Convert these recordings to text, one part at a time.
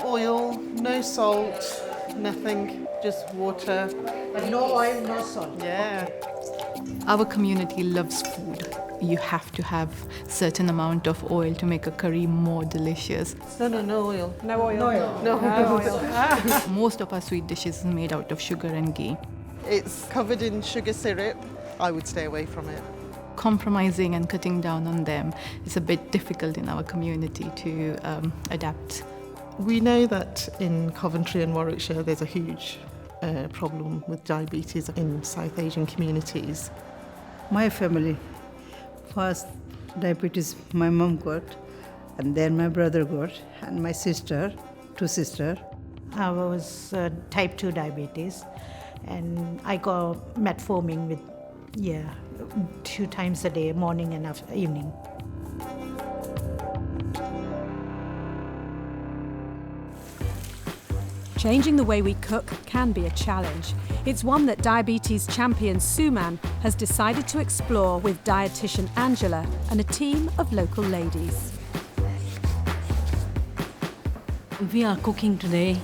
oil, no salt, nothing, just water. No oil, no salt. Yeah. Our community loves food. You have to have certain amount of oil to make a curry more delicious. No oil. No oil. No oil. No. oil. Most of our sweet dishes is made out of sugar and ghee. It's covered in sugar syrup. I would stay away from it. Compromising and cutting down on them is a bit difficult in our community to adapt. We know that in Coventry and Warwickshire there's a huge problem with diabetes in South Asian communities. My family, first diabetes my mom got, and then my brother got, and my sister, two sisters. I was type 2 diabetes, and I got metformin with, 2 times a day, morning and evening. Changing the way we cook can be a challenge. It's one that diabetes champion Suman has decided to explore with dietitian Angela and a team of local ladies. We are cooking today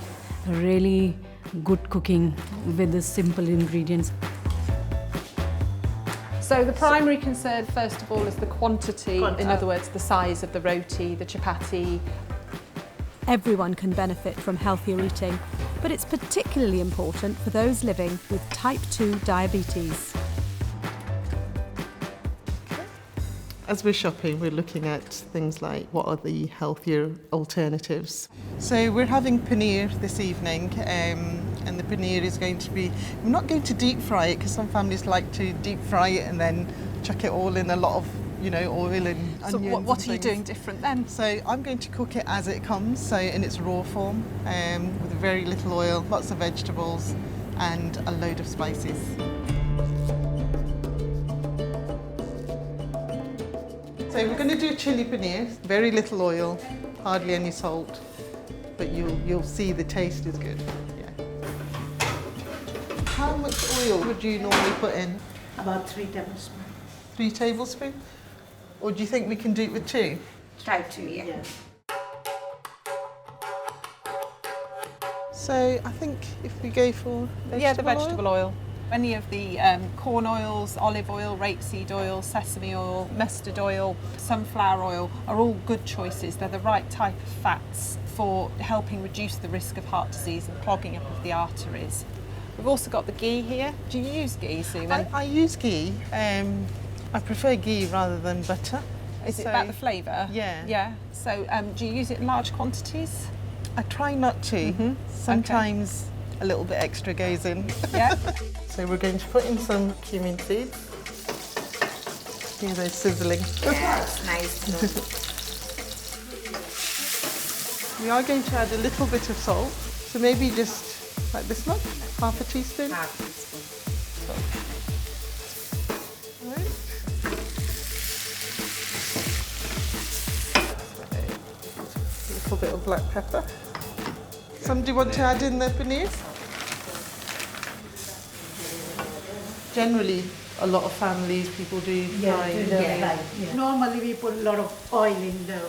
really good cooking with the simple ingredients. So the primary concern, first of all, is the quantity. In other words, the size of the roti, the chapati. Everyone can benefit from healthier eating, but it's particularly important for those living with type 2 diabetes. As we're shopping, we're looking at things like what are the healthier alternatives. So we're having paneer this evening, and the paneer is going to be, I'm not going to deep fry it because some families like to deep fry it and then chuck it all in a lot of oil and So onions. what and are you things. doing different then? So I'm going to cook it as it comes, so in its raw form, with very little oil, lots of vegetables and a load of spices. So we're going to do chili paneer, very little oil, hardly any salt, but you'll see the taste is good. Yeah. How much oil would you normally put in? About 3 tablespoons. 3 tablespoons? Or do you think we can do it with 2? Type 2, yeah. So I think if we go for The vegetable oil. Any of the corn oils, olive oil, rapeseed oil, sesame oil, mustard oil, sunflower oil are all good choices. They're the right type of fats for helping reduce the risk of heart disease and clogging up of the arteries. We've also got the ghee here. Do you use ghee, Suman? I use ghee. I prefer ghee rather than butter. Is it about the flavour? Yeah. Yeah. So do you use it in large quantities? I try not to. Sometimes a little bit extra goes in. Yeah. So we're going to put in some cumin seeds. Hear those sizzling. Yeah, it's nice. We are going to add a little bit of salt. So maybe just like this much, half a teaspoon. Half teaspoon. Right. A little bit of black pepper. Somebody want to add in the paneer? Generally, a lot of families, people do fry. Normally we put a lot of oil in the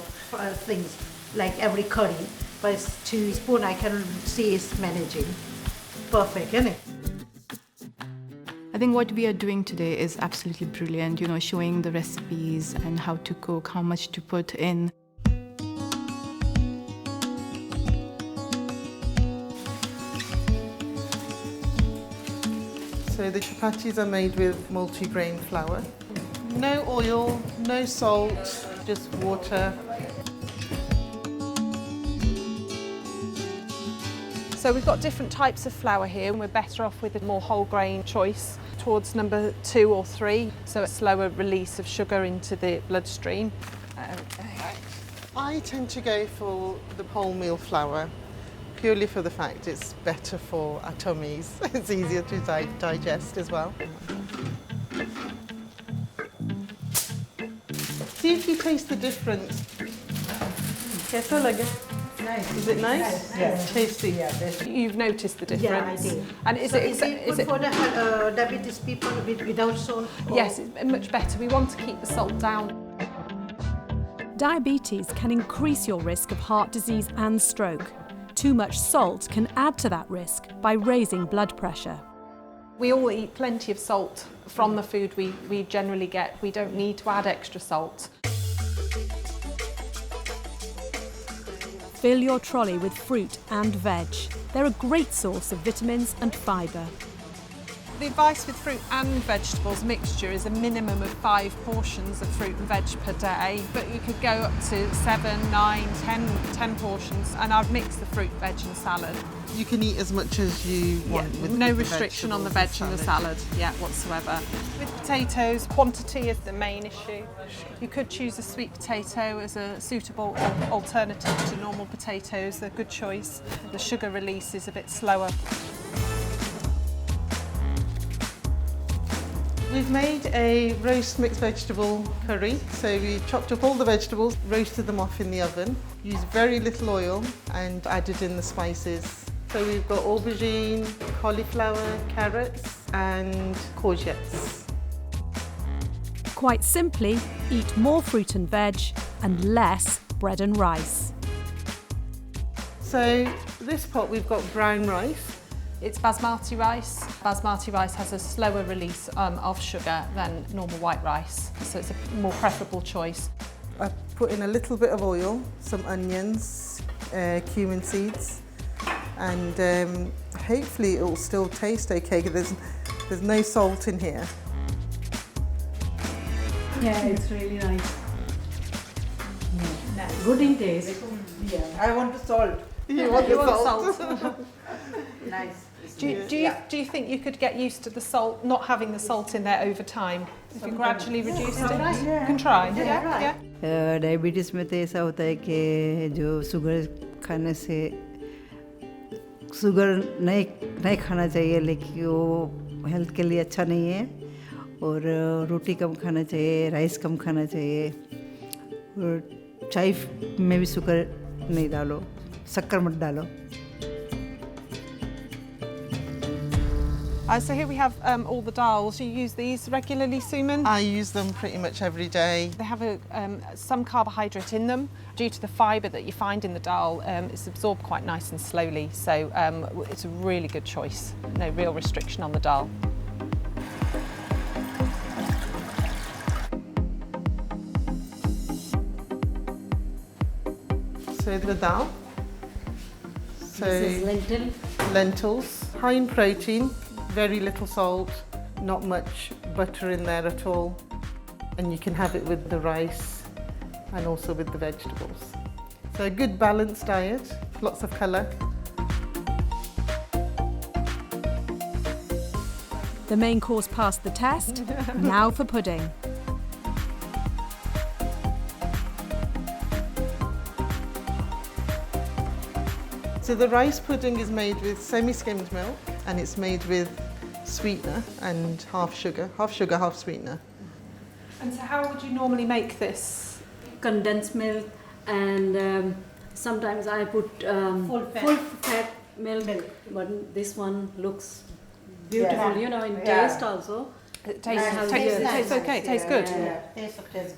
things, like every curry, but it's 2 spoons I can see is managing. Perfect, isn't it? I think what we are doing today is absolutely brilliant, showing the recipes and how to cook, how much to put in. So the chapatis are made with multi-grain flour. No oil, no salt, just water. So we've got different types of flour here, and we're better off with a more whole grain choice towards number 2 or 3, so a slower release of sugar into the bloodstream. I tend to go for the wholemeal flour, purely for the fact it's better for our tummies. It's easier to digest as well. See if you taste the difference. Kaisa lage? Nice. Is it nice? Yeah. It's tasty. You've noticed the difference? Yeah, I did. And is So it good for the diabetes people without salt? Yes, it's much better. We want to keep the salt down. Diabetes can increase your risk of heart disease and stroke. too much salt can add to that risk by raising blood pressure. We all eat plenty of salt from the food we generally get. We don't need to add extra salt. Fill your trolley with fruit and veg. They're a great source of vitamins and fibre. The advice with fruit and vegetables mixture is a minimum of 5 portions of fruit and veg per day, but you could go up to 7, 9, 10 portions, and I'd mix the fruit, veg and salad. You can eat as much as you want. Yeah, with no the restriction on the veg vegetables and the salad, whatsoever. With potatoes, quantity is the main issue. You could choose a sweet potato as a suitable alternative to normal potatoes. They're a good choice. The sugar release is a bit slower. We've made a roast mixed vegetable curry. So we chopped up all the vegetables, roasted them off in the oven, used very little oil and added in the spices. So we've got aubergine, cauliflower, carrots and courgettes. Quite simply, eat more fruit and veg and less bread and rice. So this pot we've got brown rice. It's basmati rice. Basmati rice has a slower release of sugar than normal white rice, so it's a more preferable choice. I put in a little bit of oil, some onions, cumin seeds, and hopefully it will still taste okay. There's no salt in here. Yeah, it's really nice. Good in taste. I want the salt. You want the salt? Nice. Do you think you could get used to the salt, not having the salt in there over time? If you gradually reduced it? You can try. Yeah. Diabetes में तो ऐसा होता है कि जो sugar खाने से sugar नहीं खाना चाहिए, लेकिन वो हेल्थ के लिए अच्छा नहीं है, और रोटी कम खाना चाहिए, राइस कम खाना चाहिए, और चाय में भी शुगर नहीं डालो, शक्कर मत डालो. So here we have all the dals. You use these regularly, Suman? I use them pretty much every day. They have some carbohydrate in them. Due to the fibre that you find in the dal, it's absorbed quite nice and slowly, so it's a really good choice. No real restriction on the dal. So the dal. So This is lentil. lentils, high in protein, very little salt, not much butter in there at all, and you can have it with the rice and also with the vegetables. So a good balanced diet, lots of colour. The main course passed the test. Now for pudding. So the rice pudding is made with semi-skimmed milk, and it's made with sweetener and half sugar, half sweetener. And so how would you normally make this? Condensed milk, and sometimes I put full fat milk, but this one looks beautiful, you know, in taste also. It tastes okay, it tastes good.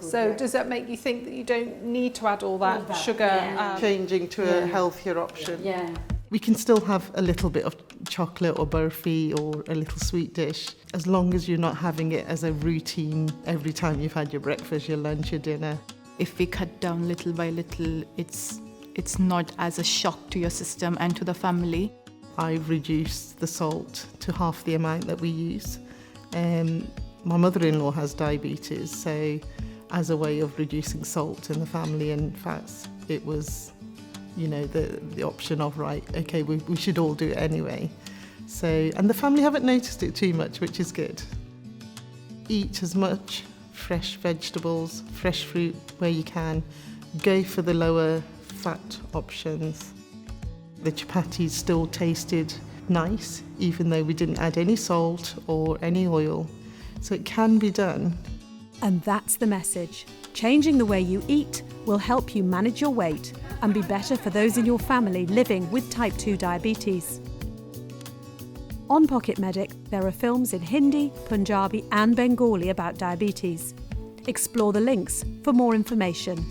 So does that make you think that you don't need to add all that sugar? Changing to a healthier option. Yeah. We can still have a little bit of chocolate or burfi or a little sweet dish, as long as you're not having it as a routine every time you've had your breakfast, your lunch, your dinner. If we cut down little by little, it's not as a shock to your system and to the family. I've reduced the salt to half the amount that we use. My mother-in-law has diabetes, so as a way of reducing salt in the family and fats, it was, you know, the option of, right, okay, we should all do it anyway. So, and the family haven't noticed it too much, which is good. Eat as much fresh vegetables, fresh fruit where you can. Go for the lower fat options. The chapatis still tasted nice, even though we didn't add any salt or any oil. So it can be done. And that's the message. Changing the way you eat will help you manage your weight and be better for those in your family living with type 2 diabetes. On Pocket Medic, there are films in Hindi, Punjabi and Bengali about diabetes. Explore the links for more information.